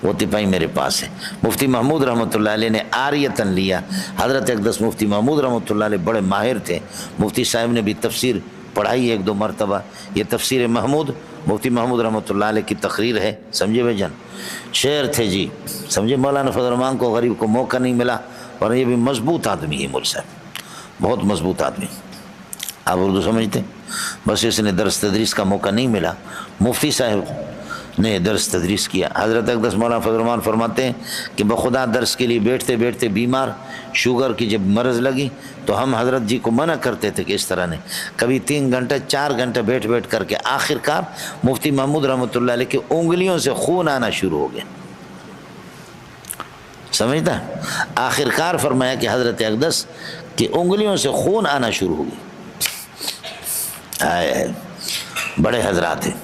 وہ تپائی میرے پاس ہے۔ مفتی محمود رحمۃ اللہ علیہ نے آریتن لیا۔ حضرت اقدس مفتی محمود رحمۃ اللہ علیہ بڑے ماہر تھے، مفتی صاحب نے بھی تفسیر پڑھائی ایک دو مرتبہ۔ یہ تفسیر محمود مفتی محمود رحمۃ اللہ علیہ کی تقریر ہے، سمجھے بھائی جان، شعر تھے جی، سمجھے۔ مولانا فضل الرحمان کو غریب کو موقع نہیں ملا، اور یہ بھی مضبوط آدمی ہے مول صاحب، بہت مضبوط آدمی، آپ اردو سمجھتے ہیں، بس اس نے درس تدریس کا موقع نہیں ملا۔ مفتی صاحب نے درس تدریس کیا۔ حضرت اقدس مولانا فضل الرحمان فرماتے ہیں کہ بخدا درس کے لیے بیٹھتے بیٹھتے بیمار، شوگر کی جب مرض لگی تو ہم حضرت جی کو منع کرتے تھے کہ اس طرح نہیں، کبھی 3 گھنٹے 4 گھنٹے بیٹھ بیٹھ کر کے آخر کار مفتی محمود رحمۃ اللہ علیہ کی انگلیوں سے خون آنا شروع ہو گیا، سمجھتا ہے؟ آخر کار فرمایا کہ حضرت اقدس کی انگلیوں سے خون آنا شروع ہو گیا۔ بڑے حضرات ہیں۔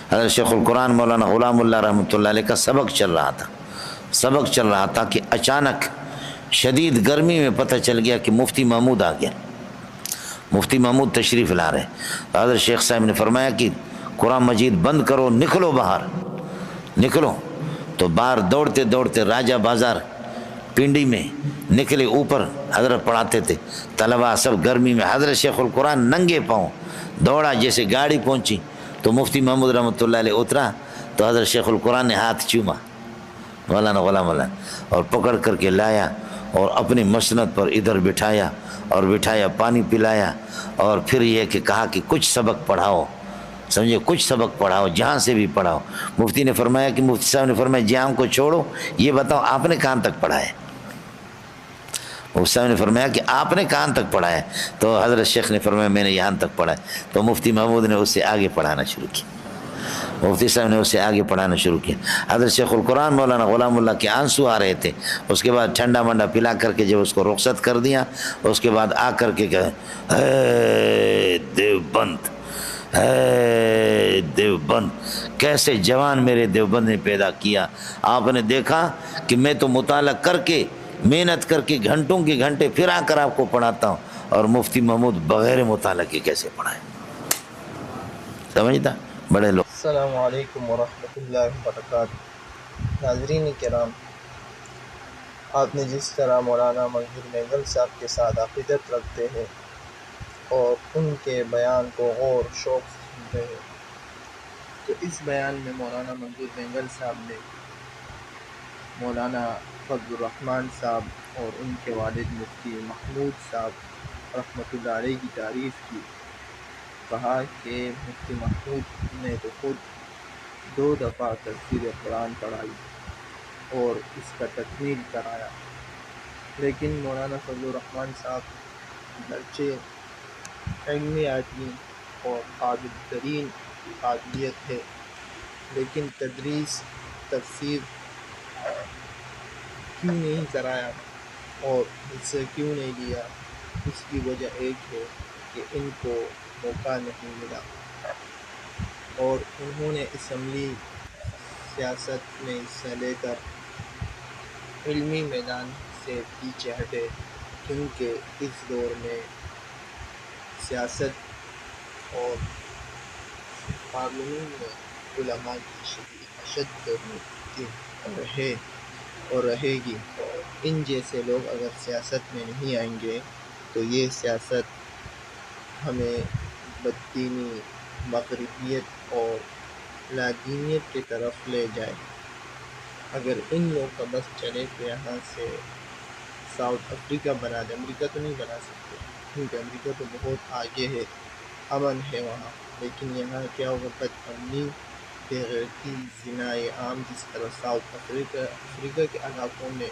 حضرت شیخ القرآن مولانا غلام اللہ رحمۃ اللہ علیہ کا سبق چل رہا تھا کہ اچانک شدید گرمی میں پتہ چل گیا کہ مفتی محمود آ گیا، مفتی محمود تشریف لا رہے۔ حضرت شیخ صاحب نے فرمایا کہ قرآن مجید بند کرو، نکلو باہر، نکلو۔ تو باہر دوڑتے دوڑتے راجہ بازار پنڈی میں نکلے، اوپر حضرت پڑھاتے تھے، طلباء سب گرمی میں، حضرت شیخ القرآن ننگے پاؤں دوڑا، جیسے گاڑی پہنچی تو مفتی محمود رحمۃ اللہ علیہ اترا تو حضرت شیخ القرآن نے ہاتھ چوما مولانا غلام اللہ، اور پکڑ کر کے لایا اور اپنی مسند پر ادھر بٹھایا، پانی پلایا، اور پھر یہ کہ کہا کہ کچھ سبق پڑھاؤ، سمجھے، کچھ سبق پڑھاؤ، جہاں سے بھی پڑھاؤ۔ مفتی نے فرمایا کہ مفتی صاحب نے فرمایا جہاں کو چھوڑو، یہ بتاؤ آپ نے کہاں تک پڑھا ہے؟ مفتی صاحب نے فرمایا کہ آپ نے کہاں تک پڑھا ہے؟ تو حضرت شیخ نے فرمایا میں نے یہاں تک پڑھا ہے۔ تو مفتی محمود نے اس سے آگے پڑھانا شروع کیا، مفتی صاحب نے اس سے آگے پڑھانا شروع کیا۔ حضرت شیخ القرآن مولانا غلام اللہ کے آنسو آ رہے تھے، اس کے بعد ٹھنڈا منڈا پلا کر کے جب اس کو رخصت کر دیا، اس کے بعد آ کر کے کہے اے دیوبند، اے دیوبند، کیسے جوان میرے دیوبند نے پیدا کیا۔ آپ نے دیکھا کہ میں تو مطالعہ کر کے محنت کر کے گھنٹوں کے گھنٹے پھر آ کر آپ کو پڑھاتا ہوں، اور مفتی محمود بغیر مطالعہ کے کیسے پڑھائے، سمجھتا بڑے لوگ۔ السلام علیکم ورحمۃ اللہ وبرکاتہ۔ ناظرین کرام، آپ نے جس طرح مولانا منظور مینگل صاحب کے ساتھ عقیدت رکھتے ہیں اور ان کے بیان کو غور و شوق سے سنتے ہیں، تو اس بیان میں مولانا منظور مینگل صاحب نے مولانا فضل الرحمان صاحب اور ان کے والد مفتی محمود صاحب رحمۃ اللہ علیہ کی تعریف کی۔ کہا کہ مفتی محمود نے تو خود 2 دفعہ تفسیر قرآن پڑھائی اور اس کا تکمیل کرایا، لیکن مولانا فضل الرحمان صاحب گرچہ علمی آدمی اور قابل ترین قابلیت ہے، لیکن تدریس تفسیر کیوں نہیں کرایا اور اس سے کیوں نہیں لیا؟ اس کی وجہ ایک ہے کہ ان کو موقع نہیں ملا، اور انہوں نے اسمبلی سیاست میں حصہ لے کر علمی میدان سے پیچھے ہٹے، کیونکہ اس دور میں سیاست اور پارلیمنٹ میں علماء کی شدید اشد ضرورت ہے اور رہے گی۔ ان جیسے لوگ اگر سیاست میں نہیں آئیں گے تو یہ سیاست ہمیں بددینی، مغربیت اور لادینیت کی طرف لے جائے۔ اگر ان لوگ کا بس چلے تو یہاں سے ساؤتھ افریقہ بنا دے، امریکہ تو نہیں بنا سکتے کیونکہ امریکہ تو بہت آگے ہے، امن ہے وہاں، لیکن یہاں کیا ہوگا؟ بد امنی، بے غیرتی، زنائے عام، جس طرح ساؤتھ افریقہ کے علاقوں میں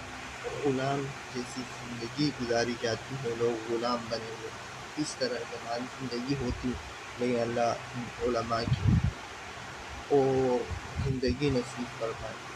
غلام جیسی زندگی گزاری جاتی ہے، لوگ غلام بنے ہوئے، اس طرح ہماری زندگی ہوتی، لیکن اللہ علماء کی اور زندگی نصیب فرمائے۔